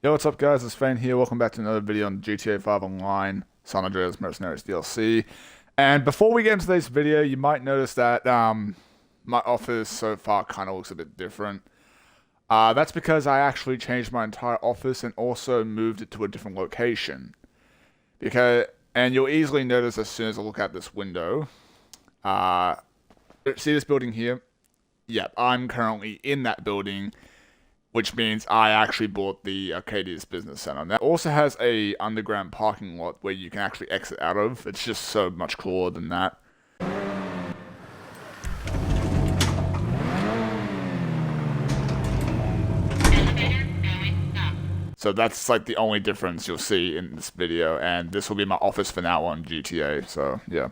Yo, what's up guys, it's Fane here, welcome back to another video on GTA 5 Online, San Andreas Mercenaries DLC. And before we get into today's video, you might notice that my office so far kind of looks a bit different. That's because I actually changed my entire office and also moved it to a different location. And you'll easily notice as soon as I look out this window, see this building here? Yep, I'm currently in that building, which means I actually bought the Arcadius Business Center. Now, it also has a underground parking lot where you can actually exit out of. It's just so much cooler than that. So that's like the only difference you'll see in this video, and this will be my office for now on GTA, so yeah.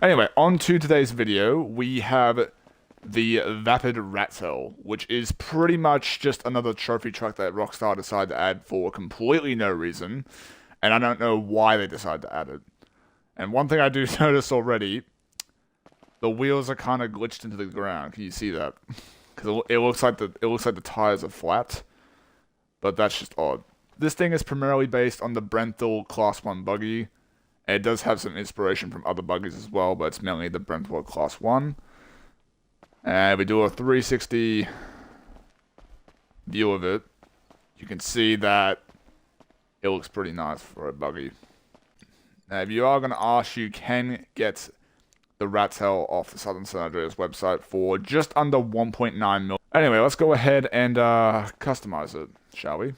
Anyway, on to today's video, we have the Vapid Ratel, which is pretty much just another trophy truck that Rockstar decided to add for completely no reason, and I don't know why they decided to add it. And one thing I do notice already, the wheels are kind of glitched into the ground. Can you see that? Because it looks like the tires are flat, but that's just odd. This thing is primarily based on the Brenthel Class 1 Buggy, and it does have some inspiration from other buggies as well, but it's mainly the Brenthel Class 1. And we do a 360 view of it. You can see that it looks pretty nice for a buggy. Now, if you are going to ask, you can get the Ratel off the Southern San Andreas website for just under 1.9 mil. Anyway, let's go ahead and customize it, shall we?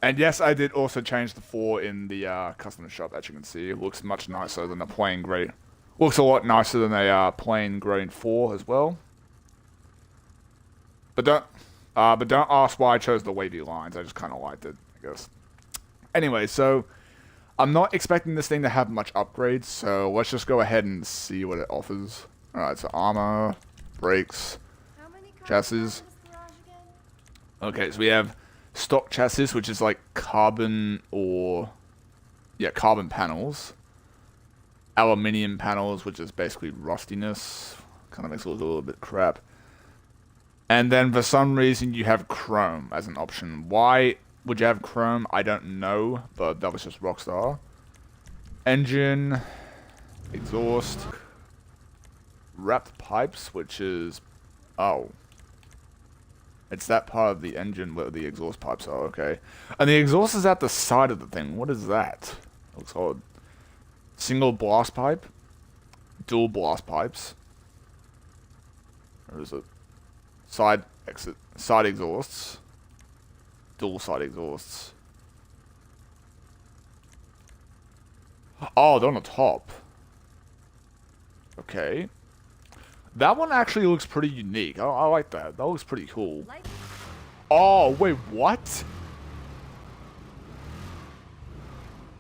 And yes, I did also change the 4 in the customer shop, as you can see. It looks much nicer than a plain grey. Looks a lot nicer than a plain grey 4 as well. But don't ask why I chose the wavy lines. I just kind of liked it, I guess. Anyway, so I'm not expecting this thing to have much upgrades, so let's just go ahead and see what it offers. Alright, so armor, brakes, chassis. Okay, so we have stock chassis, which is like carbon panels. Aluminium panels, which is basically rustiness. Kind of makes it look a little bit crap. And then for some reason you have chrome as an option. Why would you have chrome? I don't know, but that was just Rockstar. Engine, exhaust, wrapped pipes, which is, oh, it's that part of the engine where the exhaust pipes are, okay. And the exhaust is at the side of the thing. What is that? Looks odd. Single blast pipe. Dual blast pipes. Or is it? Side exit. Side exhausts. Dual side exhausts. Oh, they're on the top. Okay. That one actually looks pretty unique. I like that. That looks pretty cool. Oh, wait, what?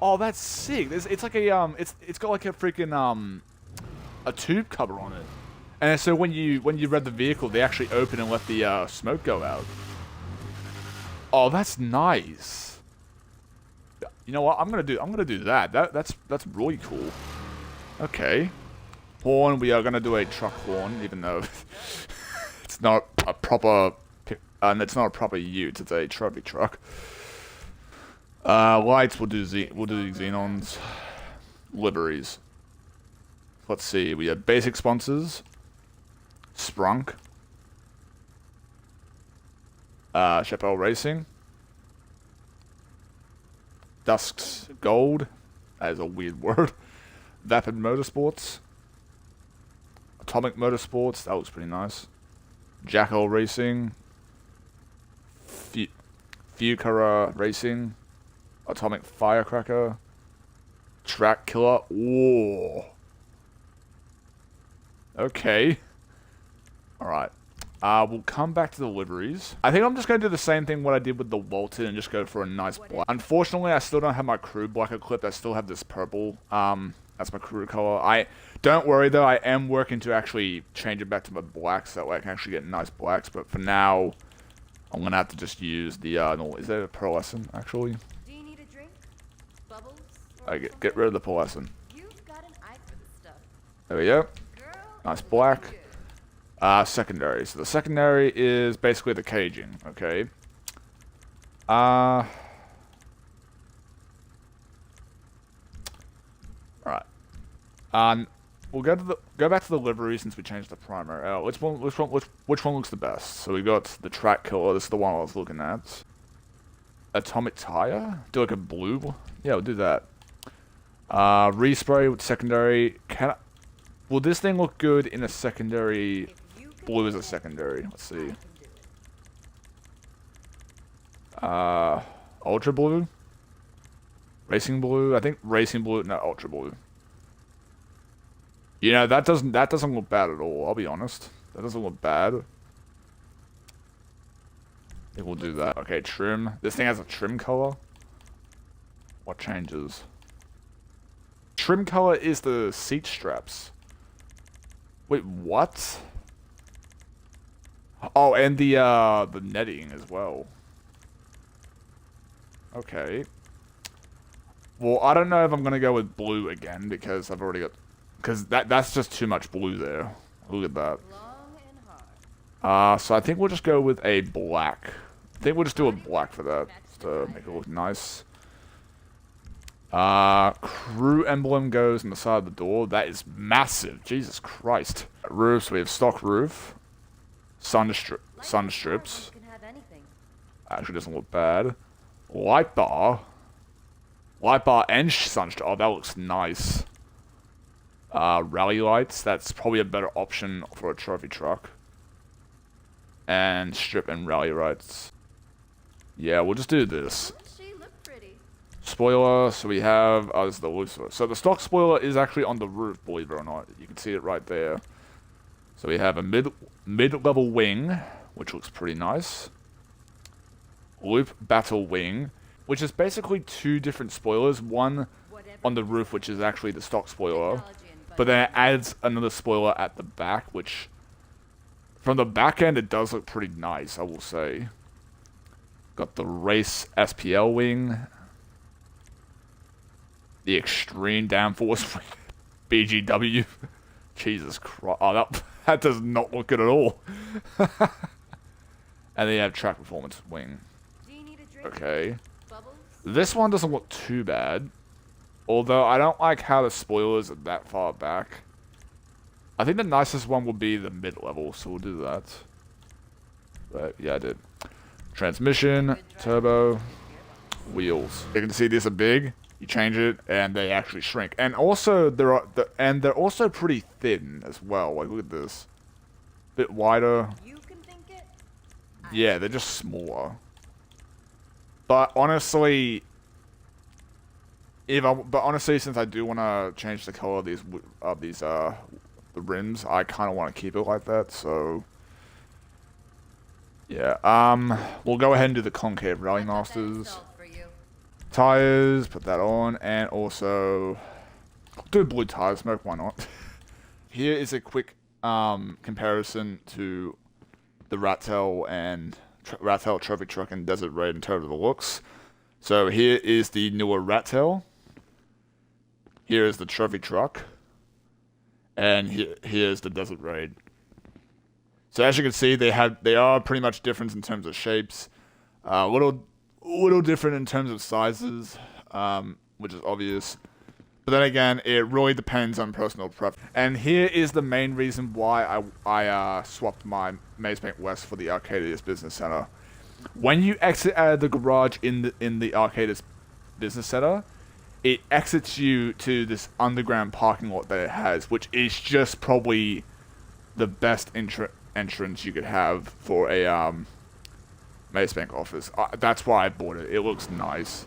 Oh, that's sick. It's like a it's got like a freaking a tube cover on it. And so when you read the vehicle, they actually open and let the smoke go out. Oh, that's nice. You know what? I'm gonna do that. That's really cool. Okay. Horn, we are going to do a truck horn, even though it's not a proper ute, it's a trophy truck. Lights, we'll do xenons. Liveries. Let's see, we have basic sponsors. Sprunk. Chappelle Racing. Dusk's Gold. That is a weird word. Vapid Motorsports. Atomic Motorsports, that looks pretty nice. Jackal Racing. Fucara Racing. Atomic Firecracker. Track Killer. Whoa. Okay. Alright. We'll come back to the liveries. I think I'm just going to do the same thing what I did with the Walton and just go for a nice black. Unfortunately, I still don't have my crew black equipped. I still have this purple. That's my crew color. Don't worry though, I am working to actually change it back to my blacks so that way I can actually get nice blacks, but for now, I'm gonna have to just use the, is there a pearlescent, actually? Do you need a drink? Bubbles? Get rid of the pearlescent. You've got an eye for this stuff. There we go. Girl, Nice black. Secondary. So the secondary is basically the caging, okay? Alright. We'll go back to the livery since we changed the primary. Which one looks the best? So we got the track killer. This is the one I was looking at. Atomic tire. Do like a blue. Yeah, we'll do that. Respray with secondary. Will this thing look good in a secondary? Blue is a secondary. Let's see. Ultra blue. Racing blue. I think racing blue. No, ultra blue. You know, that doesn't look bad at all, I'll be honest. That doesn't look bad. I think we'll do that. Okay, trim. This thing has a trim color. What changes? Trim color is the seat straps. Wait, what? Oh, and the netting as well. Okay. Well, I don't know if I'm gonna go with blue again because I've already got... Because that's just too much blue there. Look at that. So I think we'll just go with a black. I think we'll just do a black for that. Just to make it look nice. Crew emblem goes on the side of the door. That is massive. Jesus Christ. Roofs, we have stock roof. Sun strips. Actually doesn't look bad. Light bar. Light bar and sun strip. Oh, that looks nice. Rally lights, that's probably a better option for a trophy truck. And strip and rally lights. Yeah, we'll just do this. Spoiler, so we have, this is the loose one. So the stock spoiler is actually on the roof, believe it or not. You can see it right there. So we have a mid-level wing, which looks pretty nice. Loop battle wing, which is basically two different spoilers. One on the roof, which is actually the stock spoiler. But then it adds another spoiler at the back, which... From the back end, it does look pretty nice, I will say. Got the race SPL wing. The extreme downforce wing. BGW. Jesus Christ. Oh, that does not look good at all. And then you have track performance wing. Okay. This one doesn't look too bad. Although, I don't like how the spoilers are that far back. I think the nicest one would be the mid-level, so we'll do that. But, yeah, I did. Transmission, turbo, wheels. You can see these are big. You change it, and they actually shrink. And also, they're also pretty thin as well. Like, look at this. Bit wider. Yeah, they're just smaller. But honestly... But honestly, since I do want to change the color of these the rims, I kind of want to keep it like that. So yeah, we'll go ahead and do the concave rally masters. Tires, put that on, and also do blue tire smoke. Why not? Here is a quick comparison to the Ratel and Ratel trophy truck and Desert Raid in terms of the looks. So here is the newer Ratel. Here is the trophy truck, and here's the Desert Raid. So as you can see, they are pretty much different in terms of shapes, little different in terms of sizes, which is obvious. But then again, it really depends on personal preference. And here is the main reason why I swapped my Maze Bank West for the Arcadius Business Center. When you exit out of the garage in the Arcadius Business Center, it exits you to this underground parking lot that it has, which is just probably the best entrance you could have for a Maze Bank office. That's why I bought it. It looks nice.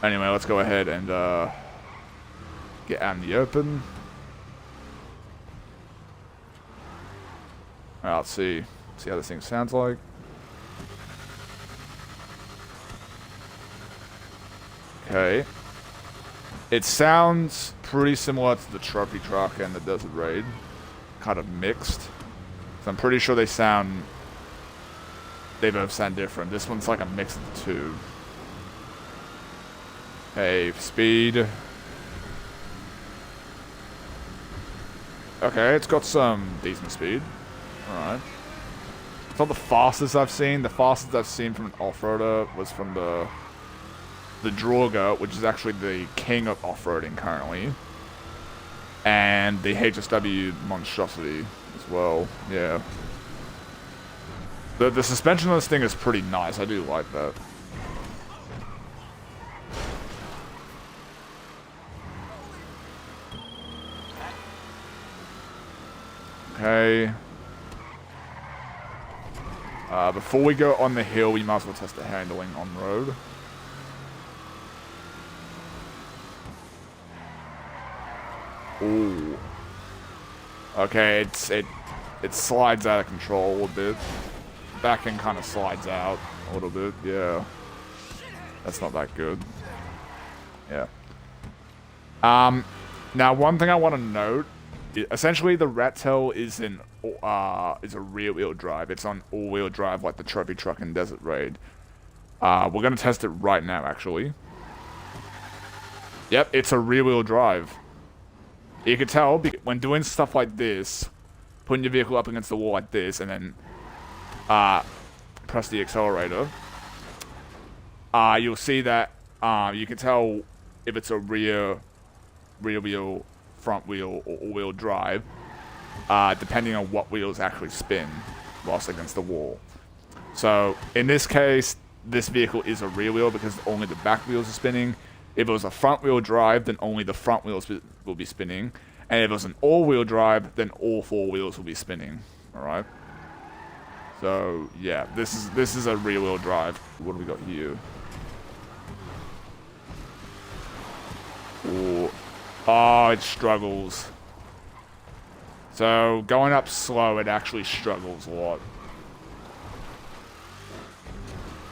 Anyway, let's go ahead and get out in the open. Alright, let's see how this thing sounds like. Okay. It sounds pretty similar to the trophy truck and the Desert Raid. Kind of mixed. So I'm pretty sure they both sound different. This one's like a mix of the two. Okay, speed. Okay, it's got some decent speed. Alright. It's not the fastest I've seen. The fastest I've seen from an off-roader was from the Draugr, which is actually the king of off-roading currently. And the HSW monstrosity as well. Yeah. The suspension on this thing is pretty nice. I do like that. Okay. Before we go on the hill, we might as well test the handling on road. Ooh. Okay, it slides out of control a little bit. Back end kind of slides out a little bit, yeah. That's not that good. Yeah. Now one thing I want to note, essentially the Ratel is a rear-wheel drive. It's on all-wheel drive like the trophy truck in Desert Raid. We're gonna test it right now, actually. Yep, it's a rear-wheel drive. You can tell when doing stuff like this, putting your vehicle up against the wall like this, and then press the accelerator. You'll see that you can tell if it's a rear wheel, front wheel, or all-wheel drive, depending on what wheels actually spin whilst against the wall. So in this case, this vehicle is a rear wheel because only the back wheels are spinning. If it was a front wheel drive, then only the front wheels will be spinning. And if it was an all-wheel drive, then all four wheels will be spinning. Alright? So, yeah, this is a rear-wheel drive. What do we got here? Ooh. Oh, it struggles. So, going up slow, it actually struggles a lot.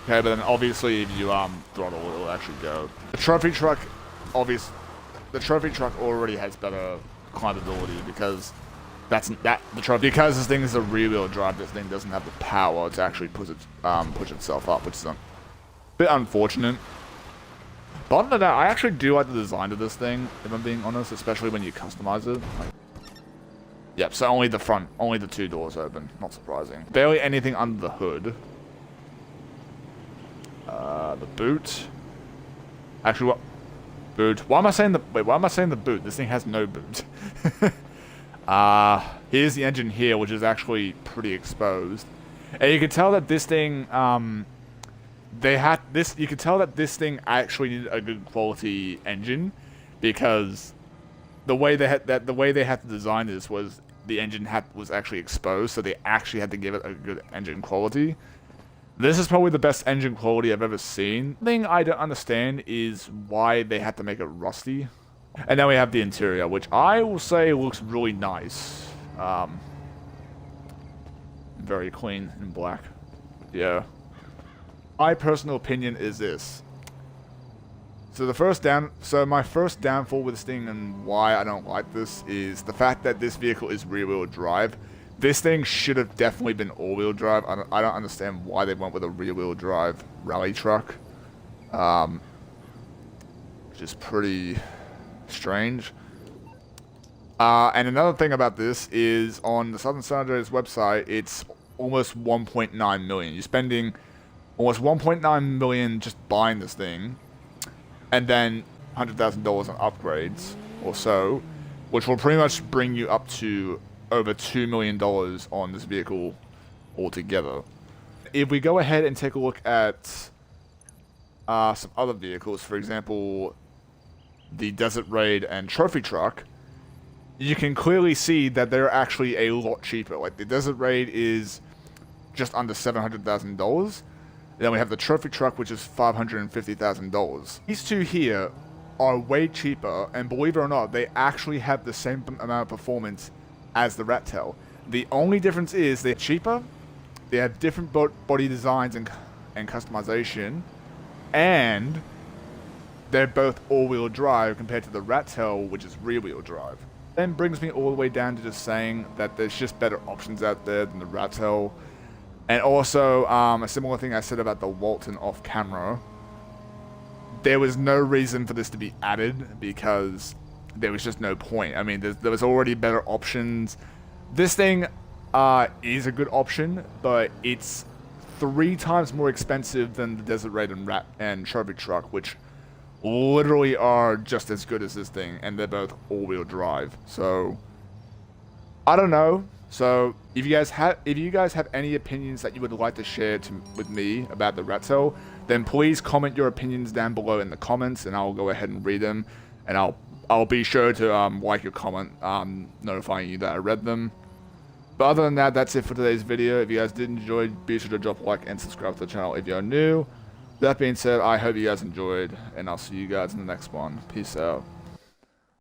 Okay, but then obviously if you throttle, it'll actually go. The trophy truck, the trophy truck already has better climbability because because this thing is a rear-wheel drive. This thing doesn't have the power to actually push itself up, which is a bit unfortunate. But other than that, I actually do like the design of this thing, if I'm being honest, especially when you customize it. Yep, so only the two doors open. Not surprising. Barely anything under the hood. The boot. Actually, what? Boot. Why am I saying the boot? This thing has no boot. Here's the engine here, which is actually pretty exposed. And you can tell that this thing, you can tell that this thing actually needed a good quality engine, because the way they had to design this was the engine was actually exposed, so they actually had to give it a good engine quality. This is probably the best engine quality I've ever seen. The thing I don't understand is why they had to make it rusty. And then we have the interior, which I will say looks really nice. Very clean and black. Yeah. My personal opinion is this. So my first downfall with this thing and why I don't like this is the fact that this vehicle is rear-wheel drive. This thing should have definitely been all-wheel drive. I don't understand why they went with a rear-wheel drive rally truck. Which is pretty strange. And another thing about this is on the Southern San Andreas website, it's almost 1.9 million. You're spending almost 1.9 million just buying this thing, and then $100,000 on upgrades or so, which will pretty much bring you up to over $2 million on this vehicle altogether. If we go ahead and take a look at some other vehicles, for example, the Desert Raid and Trophy Truck, you can clearly see that they're actually a lot cheaper. Like, the Desert Raid is just under $700,000. Then we have the Trophy Truck, which is $550,000. These two here are way cheaper, and believe it or not, they actually have the same amount of performance as the Ratel. The only difference is they're cheaper, they have different body designs and customization, and they're both all-wheel drive compared to the Ratel, which is rear-wheel drive. Then brings me all the way down to just saying that there's just better options out there than the Ratel. And also, a similar thing I said about the Walton off-camera. There was no reason for this to be added because there was just no point. I mean, there was already better options. This thing, is a good option, but it's 3 times more expensive than the Desert Raid and Trophy Truck, which literally are just as good as this thing, and they're both all-wheel drive. So I don't know. So if you guys have any opinions that you would like to share with me about the Ratel, then please comment your opinions down below in the comments, and I'll go ahead and read them, and I'll be sure to like your comment, notifying you that I read them. But other than that, that's it for today's video. If you guys did enjoy, be sure to drop a like and subscribe to the channel if you're new. That being said, I hope you guys enjoyed, and I'll see you guys in the next one. Peace out.